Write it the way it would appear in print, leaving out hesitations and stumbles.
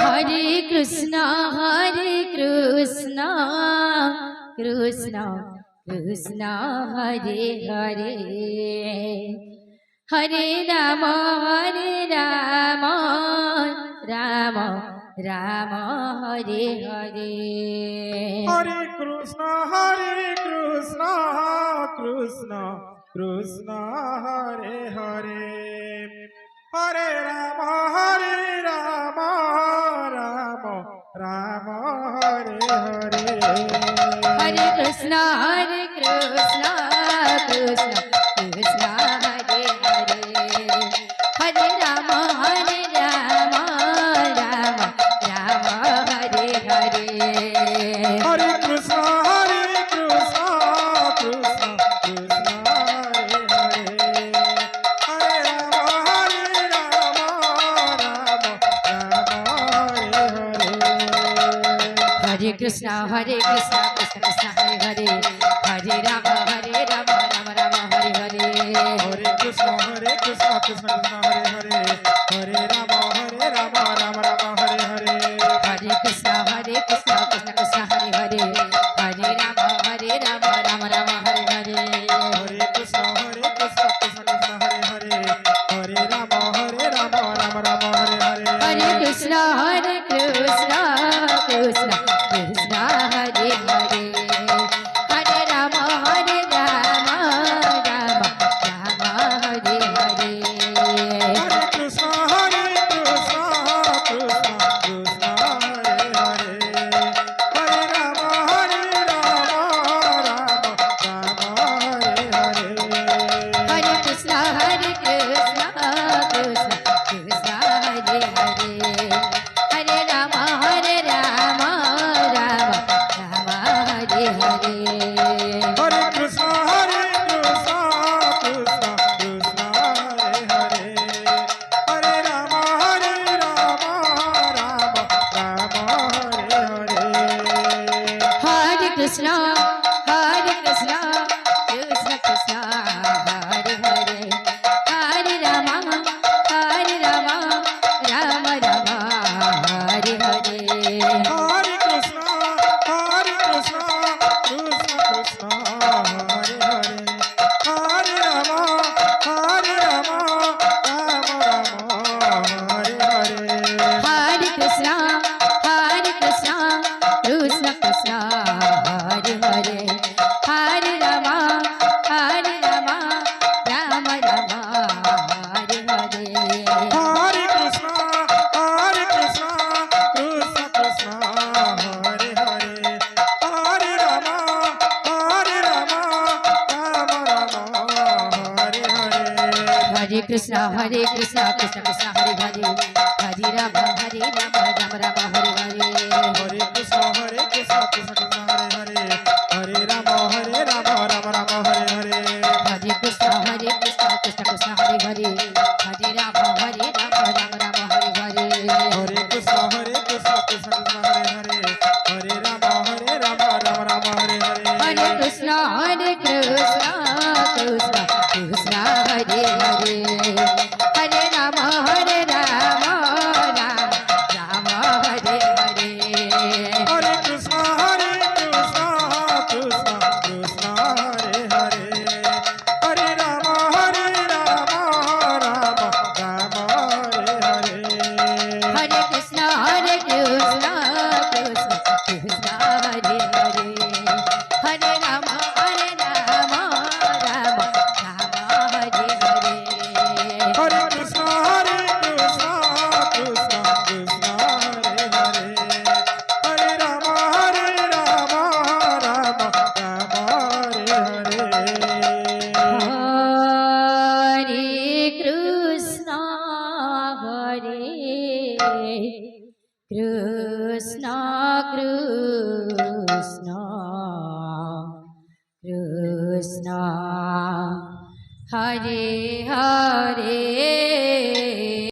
Hare Krishna, Krishna Krishna, Hare Hare, Hare Rama, Rama Rama, Hare Hare. Hare Krishna, Krishna Krishna, Hare Hare, Hare Rama, Rama Rama, Hare Hare. Hare Krishna, Krishna Krishna, Hare Hare, Hare Rama, Rama Rama, Hare Hare. Hare Krishna, Krishna Krishna, Hare Hare, Hare Rama, Rama Rama, Hare Hare. Hare Krishna, Krishna Krishna, Hare Hare, Hare Rama, Rama Rama, Hare Hare. Hare Krishna, Krishna Krishna, Hare Hare, Hare Rama, Rama Rama, Hare Hare. Hare Krishna, Krishna Krishna, Hare Hare, Hare Rama, Rama Rama, Hare Hare. Hare Krishna, Krishna Krishna, Hare Hare, Hare Rama, Rama Rama, Hare Hare. Hare Krishna, Krishna Krishna, Hare Hare, Hare Rama, Rama Rama, Hare Hare. Hare Krishna, Krishna Krishna, Hare Hare, Hare Rama, Rama Rama, Hare Hare. Hare Krishna, Krishna Krishna, Hare Hare, Hare Rama, Rama Rama, Hare Hare. Hare Krishna, Krishna Krishna, Hare Hare, Hare Rama, Rama Rama, Hare Hare. Hare Krishna, Krishna Krishna, Hare Hare, Hare Rama, Rama Rama, Hare Hare. Hare Krishna, Krishna Krishna, Hare Hare, Hare Rama, Rama Rama, Hare Hare. Hare Krishna, Krishna Krishna, Hare Hare, Hare Rama, Rama Rama, Hare Hare. Hare Krishna, Krishna Krishna, Hare Hare, Hare Rama, Rama Rama, Hare Hare. Hare Krishna, Krishna Krishna, Hare Hare, Hare Rama, Rama Rama, Hare Hare. Hare Krishna, Krishna Krishna, Hare Hare, Hare Rama, Rama Rama, Hare Hare. Hare Krishna, Krishna Krishna, Hare Hare, Hare Rama, Rama Rama, Hare Hare. Hare Krishna, Krishna Krishna, Hare Hare, Hare Rama, Rama Rama, Hare Hare. Hare Krishna, Krishna Krishna, Hare Hare, Hare Rama, Rama Rama, Hare Hare. Hare Krishna, Krishna Krishna, Hare Hare, Hare Rama, Rama Rama, Hare Hare. Hare Krishna, Krishna Krishna, Hare Hare, Hare Rama, Rama Rama, Hare Hare. Hare Krishna, Krishna Krishna, Hare Hare, Hare Rama, Rama Rama, Hare Hare. Hare Krishna, Krishna Krishna, Krishna, Hare Hare,